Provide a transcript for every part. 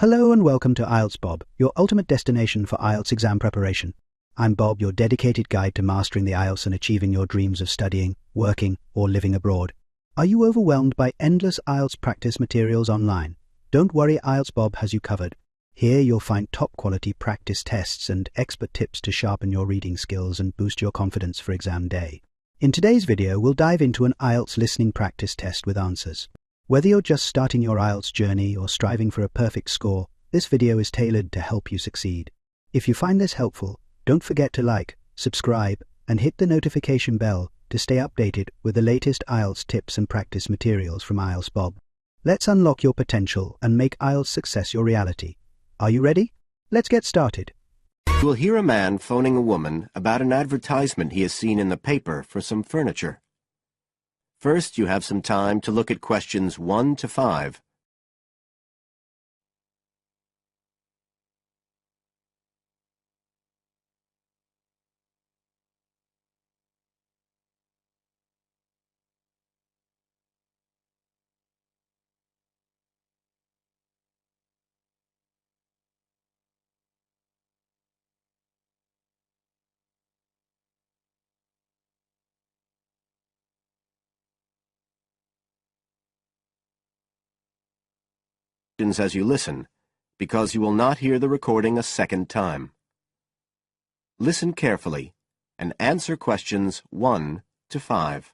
Hello and welcome to IELTS Bob, your ultimate destination for IELTS exam preparation. I'm Bob, your dedicated guide to mastering the IELTS and achieving your dreams of studying, working, or living abroad. Are you overwhelmed by endless IELTS practice materials online? Don't worry, IELTS Bob has you covered. Here you'll find top-quality practice tests and expert tips to sharpen your reading skills and boost your confidence for exam day. In today's video, we'll dive into an IELTS listening practice test with answers. Whether you're just starting your IELTS journey or striving for a perfect score, this video is tailored to help you succeed. If you find this helpful, don't forget to like, subscribe, and hit the notification bell to stay updated with the latest IELTS tips and practice materials from IELTS Bob. Let's unlock your potential and make IELTS success your reality. Are you ready? Let's get started. You will hear a man phoning a woman about an advertisement he has seen in the paper for some furniture. First, you have some time to look at questions 1 to 5. As you listen, because you will not hear the recording a second time. Listen carefully and answer questions 1 to 5.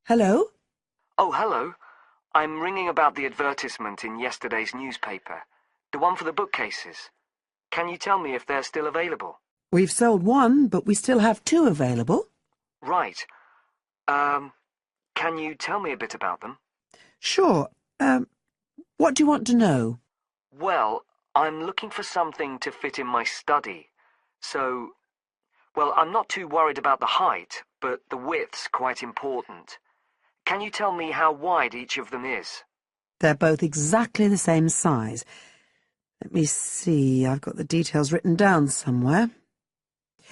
Hello? Oh, hello. I'm ringing about the advertisement in yesterday's newspaper. The one for the bookcases. Can you tell me if they're still available? We've sold one, but we still have 2 available. Right. Can you tell me a bit about them? Sure. What do you want to know? Well, I'm looking for something to fit in my study. So, well, I'm not too worried about the height, but the width's quite important. Can you tell me how wide each of them is? They're both exactly the same size. Let me see, I've got the details written down somewhere.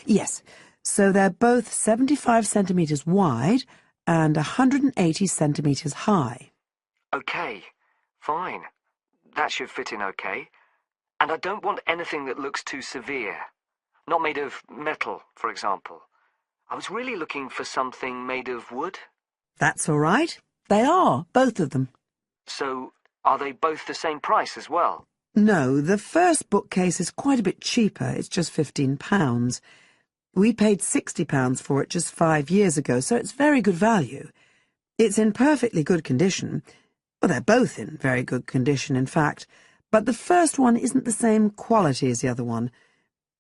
Yes, so they're both 75 centimetres wide and 180 centimetres high. Okay, fine. That should fit in okay. And I don't want anything that looks too severe. Not made of metal, for example. I was really looking for something made of wood. That's all right. They are, both of them. So, are they both the same price as well? No, the first bookcase is quite a bit cheaper. It's just £15. We paid £60 for it just 5 years ago, so it's very good value. It's in perfectly good condition. Well, they're both in very good condition, in fact. But the first one isn't the same quality as the other one.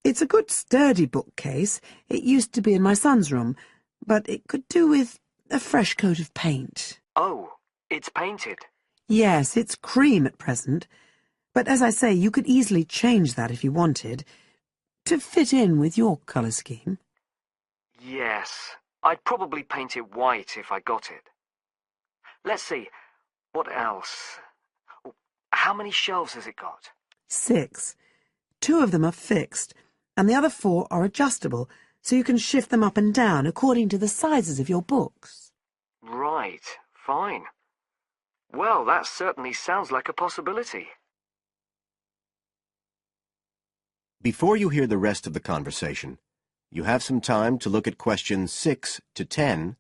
It's a good, sturdy bookcase. It used to be in my son's room, but it could do with a fresh coat of paint. Oh, it's painted? Yes, it's cream at present. But as I say, you could easily change that if you wanted, to fit in with your colour scheme. Yes, I'd probably paint it white if I got it. Let's see, what else? How many shelves has it got? 6. 2 of them are fixed, and the other 4 are adjustable, so you can shift them up and down according to the sizes of your books. Right, fine. Well, that certainly sounds like a possibility. Before you hear the rest of the conversation, you have some time to look at questions 6 to 10.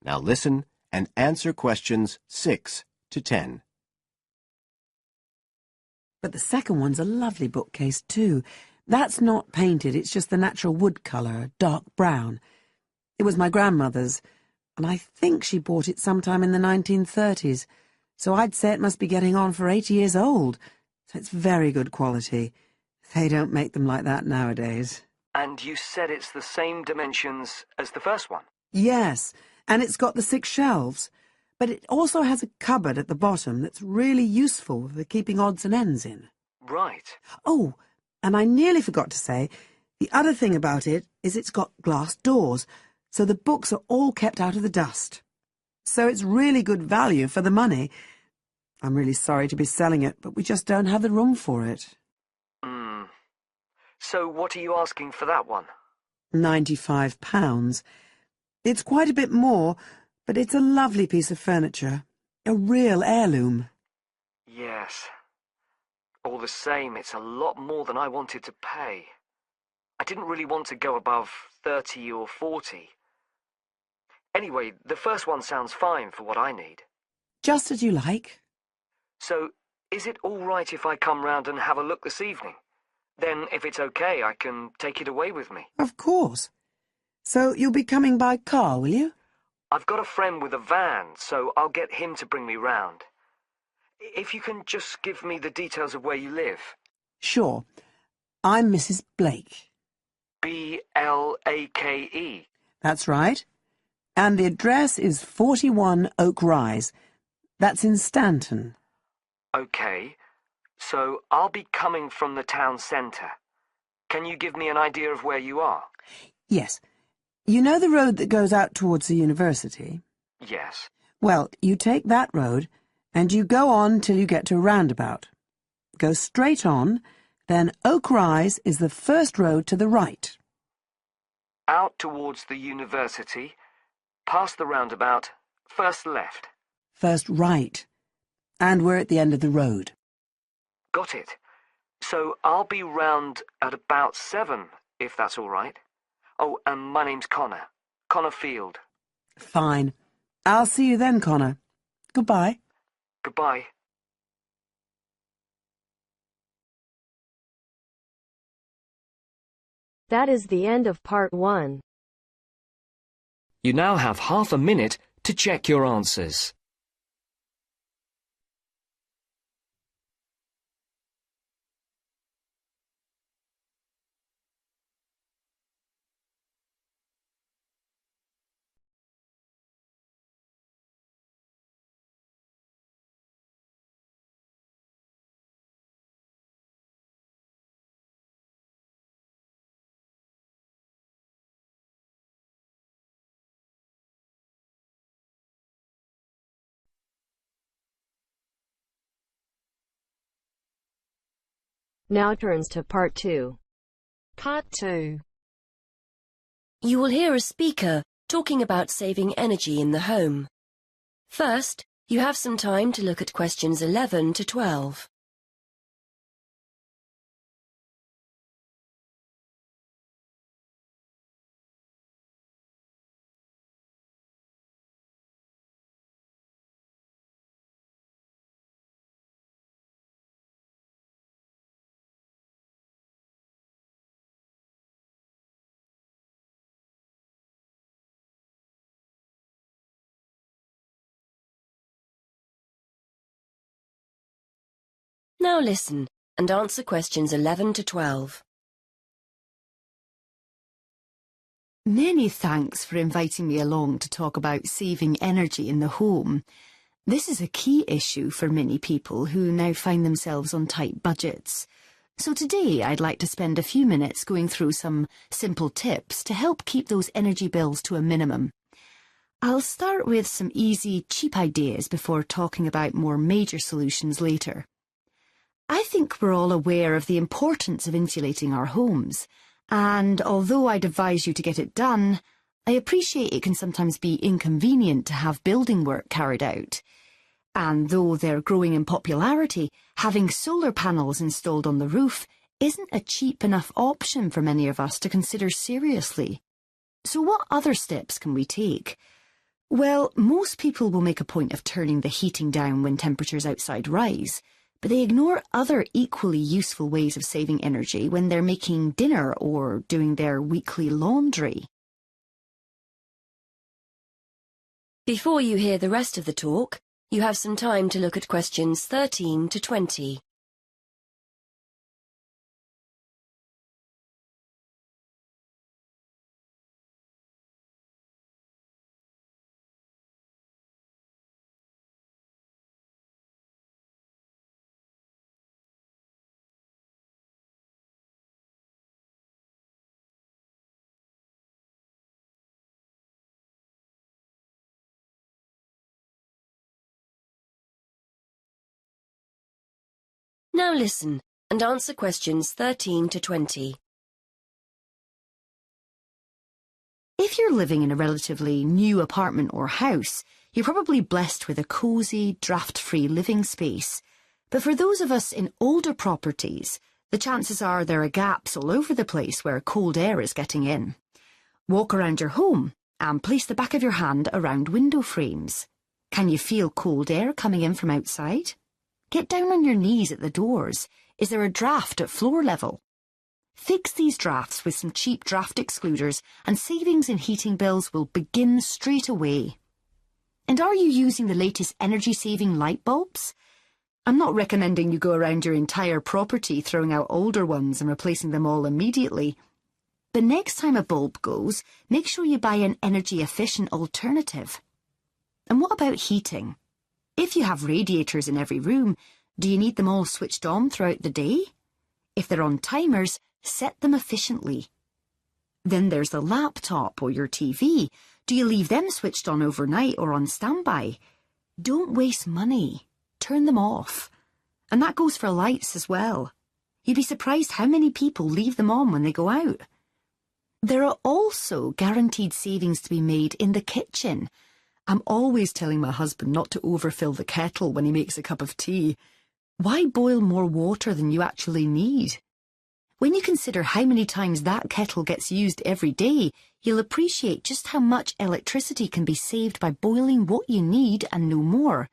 Now listen and answer questions 6 to 10. But the second one's a lovely bookcase too. That's not painted, it's just the natural wood colour, dark brown. It was my grandmother's, and I think she bought it sometime in the 1930s, so I'd say it must be getting on for 80 years old. So it's very good quality. They don't make them like that nowadays. And you said it's the same dimensions as the first one? Yes, and it's got the 6 shelves. but it also has a cupboard at the bottom that's really useful for keeping odds and ends in. Right. Oh, and I nearly forgot to say, the other thing about it is it's got glass doors, so the books are all kept out of the dust. So it's really good value for the money. I'm really sorry to be selling it, but we just don't have the room for it. So what are you asking for that one? £95. It's quite a bit more, but it's a lovely piece of furniture. A real heirloom. Yes. All the same, it's a lot more than I wanted to pay. I didn't really want to go above 30 or 40. Anyway, the first one sounds fine for what I need. Just as you like. So, is it all right if I come round and have a look this evening? Then, if it's okay, I can take it away with me. Of course. So you'll be coming by car, will you? I've got a friend with a van, so I'll get him to bring me round. If you can just give me the details of where you live. Sure. I'm Mrs. Blake. Blake. That's right. And the address is 41 Oak Rise. That's in Stanton. Okay. So I'll be coming from the town centre. Can you give me an idea of where you are? Yes. You know the road that goes out towards the university? Yes. Well, you take that road, and you go on till you get to a roundabout. Go straight on, then Oak Rise is the first road to the right. Out towards the university, past the roundabout, first left. First right. And we're at the end of the road. Got it. So I'll be round at about 7, if that's all right. Oh, and my name's Connor. Connor Field. Fine. I'll see you then, Connor. Goodbye. Goodbye. That is the end of part 1. You now have half a minute to check your answers. Now turns to part 2. Part 2. You will hear a speaker talking about saving energy in the home. First, you have some time to look at questions 11 to 12. Now listen and answer questions 11 to 12. Many thanks for inviting me along to talk about saving energy in the home. This is a key issue for many people who now find themselves on tight budgets. So today I'd like to spend a few minutes going through some simple tips to help keep those energy bills to a minimum. I'll start with some easy, cheap ideas before talking about more major solutions later. I think we're all aware of the importance of insulating our homes, and although I'd advise you to get it done, I appreciate it can sometimes be inconvenient to have building work carried out. And though they're growing in popularity, having solar panels installed on the roof isn't a cheap enough option for many of us to consider seriously. So what other steps can we take? Well, most people will make a point of turning the heating down when temperatures outside rise, but they ignore other equally useful ways of saving energy when they're making dinner or doing their weekly laundry. Before you hear the rest of the talk, you have some time to look at questions 13 to 20. Now listen and answer questions 13 to 20. If you're living in a relatively new apartment or house, you're probably blessed with a cosy, draft-free living space. But for those of us in older properties, the chances are there are gaps all over the place where cold air is getting in. Walk around your home and place the back of your hand around window frames. Can you feel cold air coming in from outside? Get down on your knees at the doors. Is there a draft at floor level? Fix these drafts with some cheap draft excluders and savings in heating bills will begin straight away. And are you using the latest energy-saving light bulbs? I'm not recommending you go around your entire property throwing out older ones and replacing them all immediately. But next time a bulb goes, make sure you buy an energy-efficient alternative. And what about heating? If you have radiators in every room, do you need them all switched on throughout the day? If they're on timers, set them efficiently. Then there's the laptop or your TV. Do you leave them switched on overnight or on standby? Don't waste money. Turn them off. And that goes for lights as well. You'd be surprised how many people leave them on when they go out. There are also guaranteed savings to be made in the kitchen. I'm always telling my husband not to overfill the kettle when he makes a cup of tea. Why boil more water than you actually need? When you consider how many times that kettle gets used every day, you'll appreciate just how much electricity can be saved by boiling what you need and no more.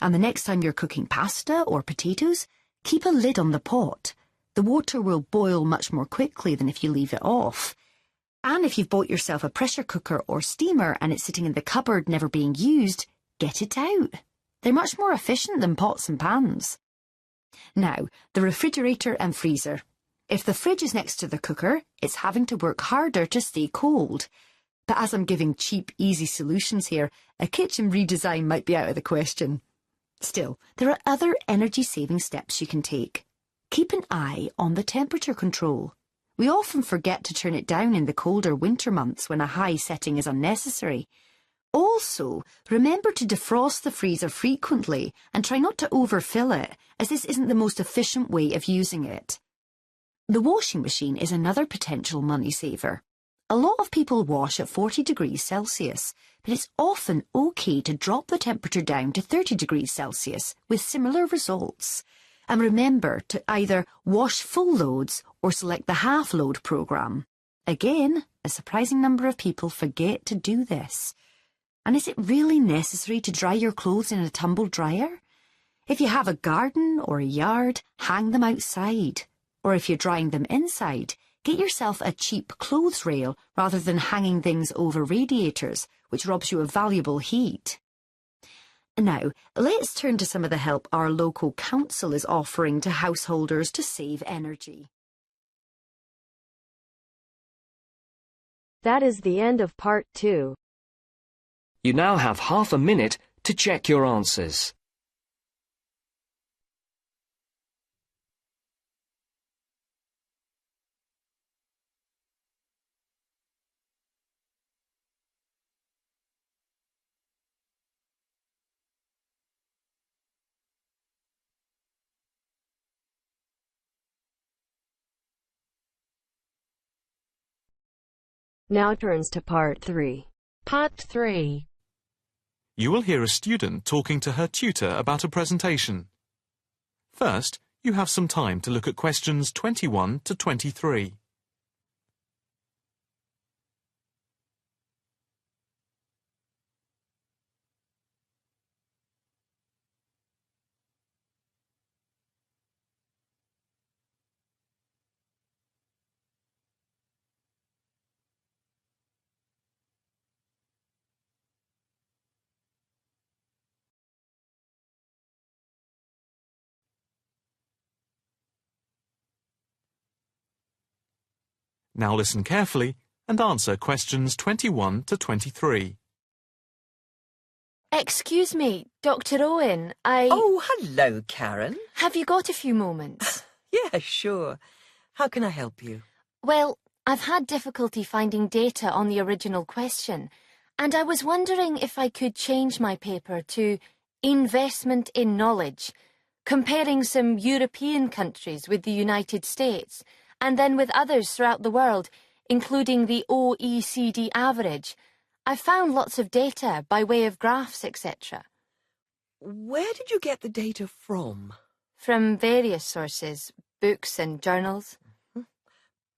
And the next time you're cooking pasta or potatoes, keep a lid on the pot. The water will boil much more quickly than if you leave it off. And if you've bought yourself a pressure cooker or steamer and it's sitting in the cupboard never being used, get it out. They're much more efficient than pots and pans. Now, the refrigerator and freezer. If the fridge is next to the cooker, it's having to work harder to stay cold. But as I'm giving cheap, easy solutions here, a kitchen redesign might be out of the question. Still, there are other energy-saving steps you can take. Keep an eye on the temperature control. We often forget to turn it down in the colder winter months when a high setting is unnecessary. Also, remember to defrost the freezer frequently and try not to overfill it, as this isn't the most efficient way of using it. The washing machine is another potential money saver. A lot of people wash at 40 degrees Celsius, but it's often okay to drop the temperature down to 30 degrees Celsius with similar results. And remember to either wash full loads or select the half-load programme. Again, a surprising number of people forget to do this. And is it really necessary to dry your clothes in a tumble dryer? If you have a garden or a yard, hang them outside. Or if you're drying them inside, get yourself a cheap clothes rail rather than hanging things over radiators, which robs you of valuable heat. Now, let's turn to some of the help our local council is offering to householders to save energy. That is the end of part 2. You now have half a minute to check your answers. Now turns to part 3. Part 3. You will hear a student talking to her tutor about a presentation. First, you have some time to look at questions 21 to 23. Now listen carefully and answer questions 21 to 23. Excuse me, Dr. Owen, Oh, hello, Karen. Have you got a few moments? Yeah, sure. How can I help you? Well, I've had difficulty finding data on the original question, and I was wondering if I could change my paper to Investment in Knowledge, comparing some European countries with the United States, and then with others throughout the world, including the OECD average. I found lots of data by way of graphs, etc. Where did you get the data from? From various sources, books and journals.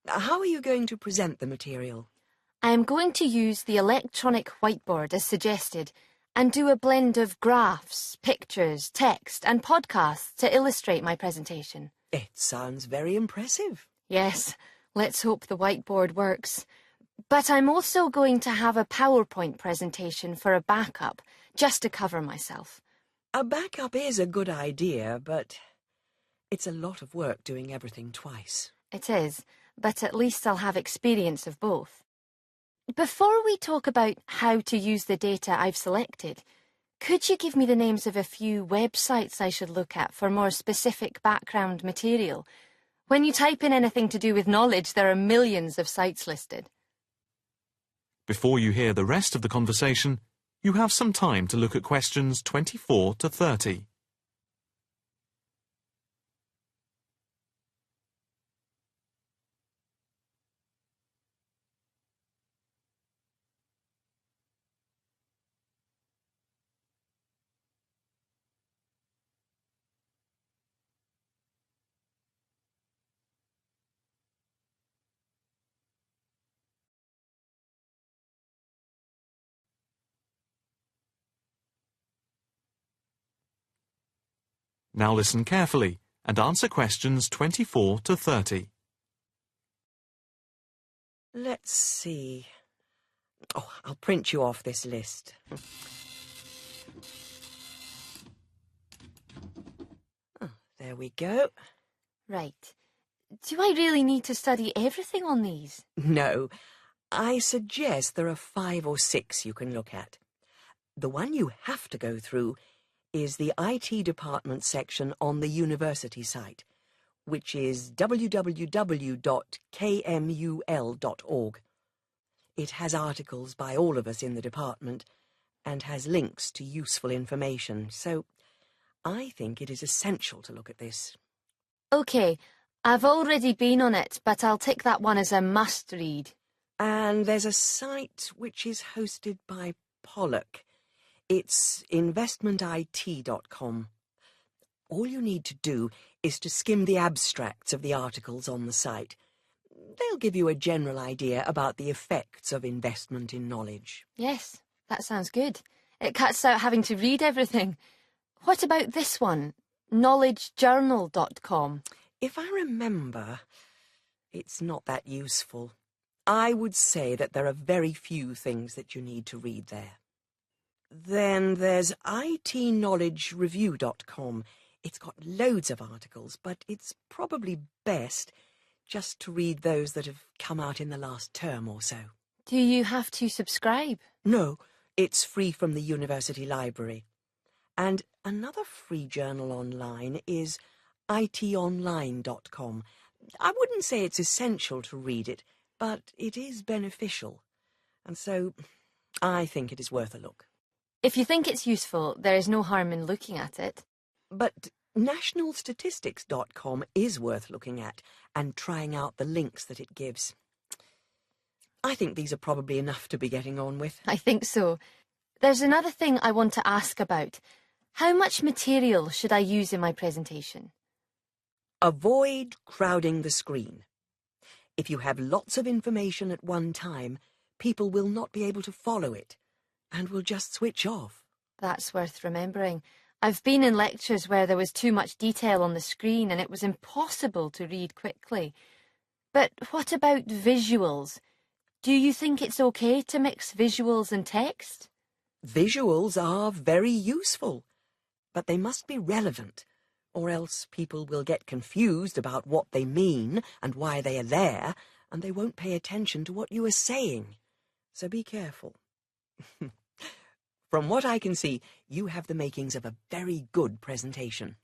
How are you going to present the material? I am going to use the electronic whiteboard as suggested and do a blend of graphs, pictures, text and podcasts to illustrate my presentation. It sounds very impressive. Yes, let's hope the whiteboard works. But I'm also going to have a PowerPoint presentation for a backup, just to cover myself. A backup is a good idea, but it's a lot of work doing everything twice. It is, but at least I'll have experience of both. Before we talk about how to use the data I've selected, could you give me the names of a few websites I should look at for more specific background material? When you type in anything to do with knowledge, there are millions of sites listed. Before you hear the rest of the conversation, you have some time to look at questions 24 to 30. Now listen carefully and answer questions 24 to 30. Let's see. Oh, I'll print you off this list. Oh, there we go. Right. Do I really need to study everything on these? No. I suggest there are 5 or 6 you can look at. The one you have to go through is the IT department section on the university site, which is www.kmul.org. It has articles by all of us in the department and has links to useful information, so I think it is essential to look at this. OK, I've already been on it, but I'll tick that one as a must-read. And there's a site which is hosted by Pollock. It's investmentit.com. All you need to do is to skim the abstracts of the articles on the site. They'll give you a general idea about the effects of investment in knowledge. Yes, that sounds good. It cuts out having to read everything. What about this one? knowledgejournal.com. If I remember, it's not that useful. I would say that there are very few things that you need to read there. Then there's itknowledgereview.com. It's got loads of articles, but it's probably best just to read those that have come out in the last term or so. Do you have to subscribe? No, it's free from the university library. And another free journal online is itonline.com. I wouldn't say it's essential to read it, but it is beneficial. And so I think it is worth a look. If you think it's useful, there is no harm in looking at it. But nationalstatistics.com is worth looking at and trying out the links that it gives. I think these are probably enough to be getting on with. I think so. There's another thing I want to ask about. How much material should I use in my presentation? Avoid crowding the screen. If you have lots of information at one time, people will not be able to follow it and will just switch off. That's worth remembering. I've been in lectures where there was too much detail on the screen and it was impossible to read quickly. But what about visuals? Do you think it's okay to mix visuals and text? Visuals are very useful, but they must be relevant, or else people will get confused about what they mean and why they are there, and they won't pay attention to what you are saying. So be careful. From what I can see, you have the makings of a very good presentation.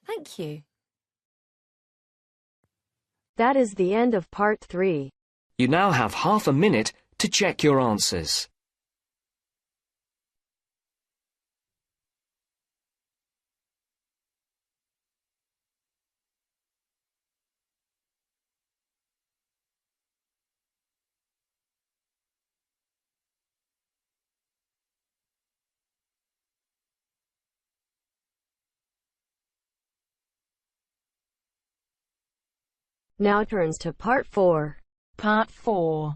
Thank you. That is the end of part 3. You now have half a minute to check your answers. Now turns to Part 4. Part 4.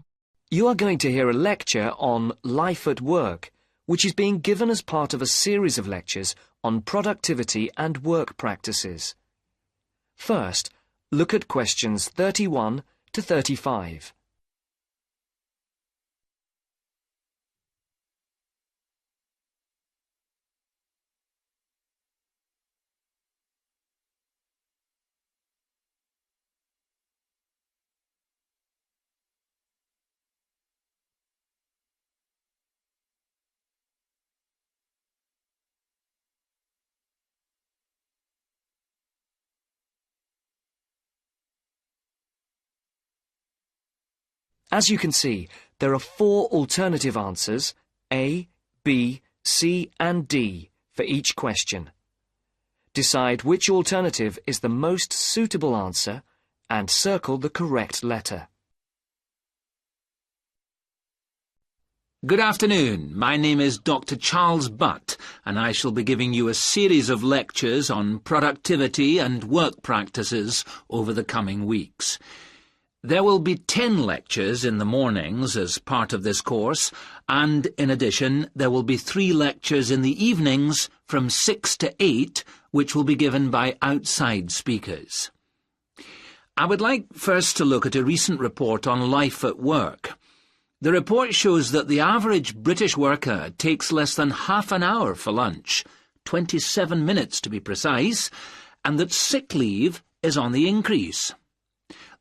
You are going to hear a lecture on life at work, which is being given as part of a series of lectures on productivity and work practices. First, look at questions 31 to 35. As you can see, there are 4 alternative answers, A, B, C and D, for each question. Decide which alternative is the most suitable answer and circle the correct letter. Good afternoon. My name is Dr. Charles Butt, and I shall be giving you a series of lectures on productivity and work practices over the coming weeks. There will be 10 lectures in the mornings as part of this course, and in addition there will be 3 lectures in the evenings from 6 to 8, which will be given by outside speakers. I would like first to look at a recent report on life at work. The report shows that the average British worker takes less than half an hour for lunch, 27 minutes to be precise, and that sick leave is on the increase.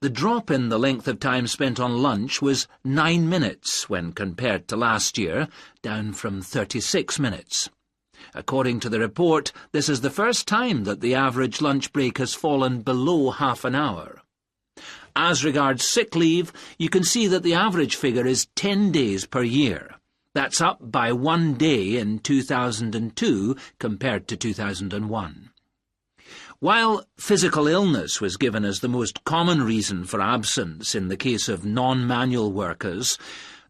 The drop in the length of time spent on lunch was 9 minutes when compared to last year, down from 36 minutes. According to the report, this is the first time that the average lunch break has fallen below half an hour. As regards sick leave, you can see that the average figure is 10 days per year. That's up by 1 day in 2002 compared to 2001. While physical illness was given as the most common reason for absence in the case of non-manual workers,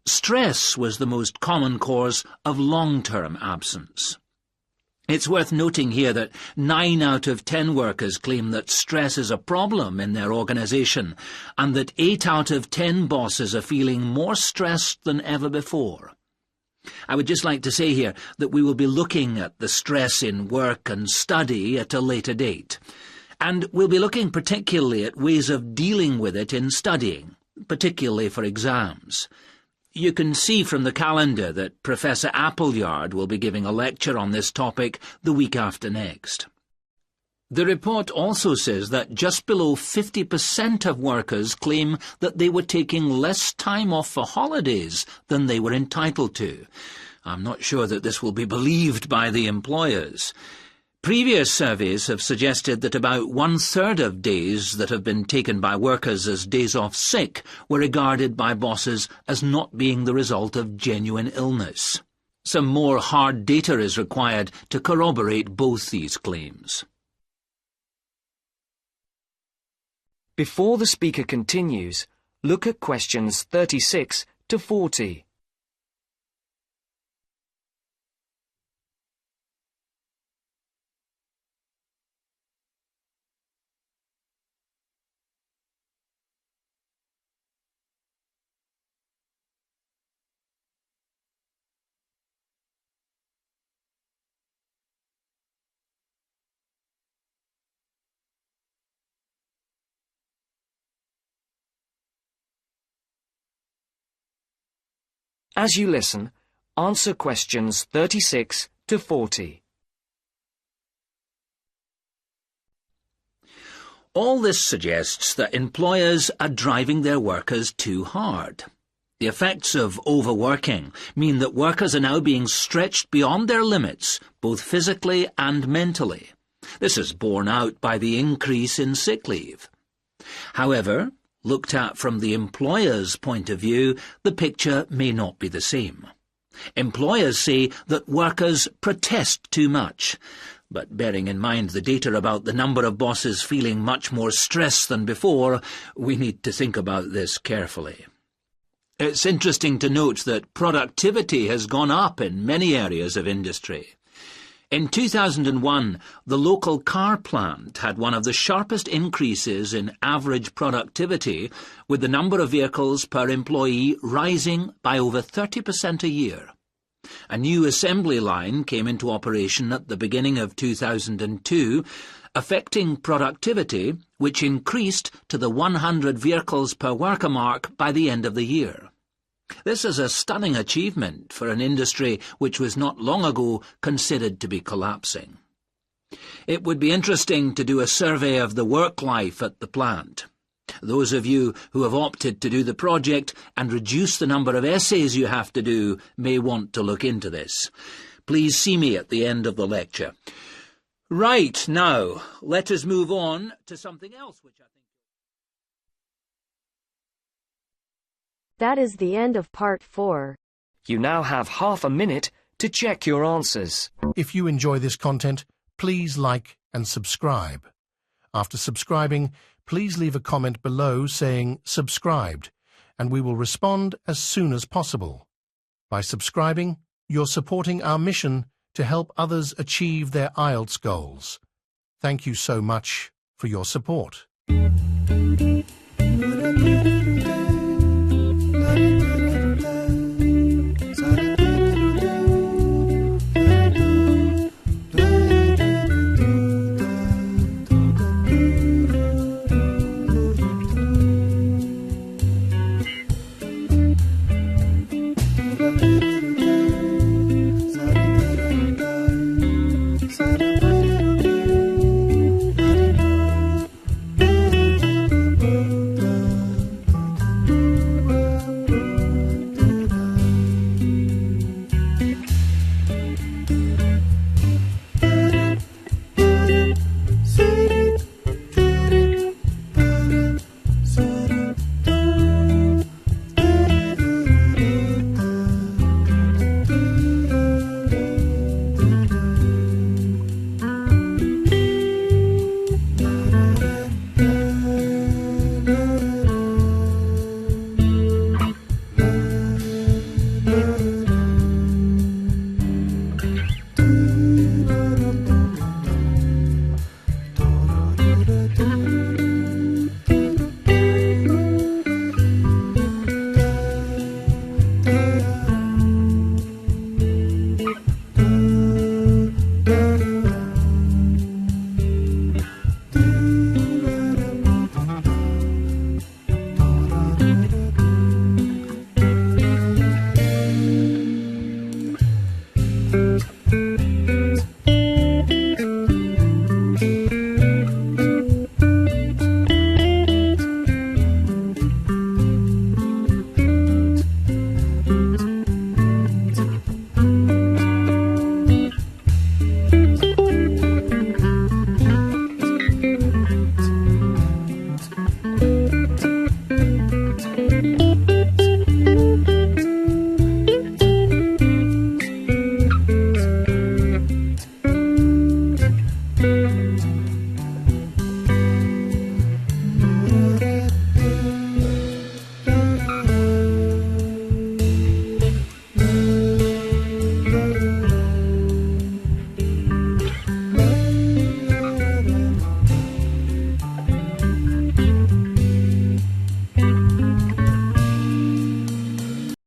stress was the most common cause of long-term absence. It's worth noting here that 9 out of 10 workers claim that stress is a problem in their organisation, and that 8 out of 10 bosses are feeling more stressed than ever before. I would just like to say here that we will be looking at the stress in work and study at a later date. And we'll be looking particularly at ways of dealing with it in studying, particularly for exams. You can see from the calendar that Professor Appleyard will be giving a lecture on this topic the week after next. The report also says that just below 50% of workers claim that they were taking less time off for holidays than they were entitled to. I'm not sure that this will be believed by the employers. Previous surveys have suggested that about 1/3 of days that have been taken by workers as days off sick were regarded by bosses as not being the result of genuine illness. Some more hard data is required to corroborate both these claims. Before the speaker continues, look at questions 36 to 40. As you listen, answer questions 36 to 40. All this suggests that employers are driving their workers too hard. The effects of overworking mean that workers are now being stretched beyond their limits, both physically and mentally. This is borne out by the increase in sick leave. However, looked at from the employer's point of view, the picture may not be the same. Employers say that workers protest too much, but bearing in mind the data about the number of bosses feeling much more stress than before, we need to think about this carefully. It's interesting to note that productivity has gone up in many areas of industry. In 2001, the local car plant had one of the sharpest increases in average productivity, with the number of vehicles per employee rising by over 30% a year. A new assembly line came into operation at the beginning of 2002, affecting productivity, which increased to the 100 vehicles per worker mark by the end of the year. This is a stunning achievement for an industry which was not long ago considered to be collapsing. It would be interesting to do a survey of the work life at the plant. Those of you who have opted to do the project and reduce the number of essays you have to do may want to look into this. Please see me at the end of the lecture. Right, now, let us move on to something else which I think... That is the end of part 4. You now have half a minute to check your answers. If you enjoy this content, please like and subscribe. After subscribing, please leave a comment below saying subscribed, and we will respond as soon as possible. By subscribing, you're supporting our mission to help others achieve their IELTS goals. Thank you so much for your support.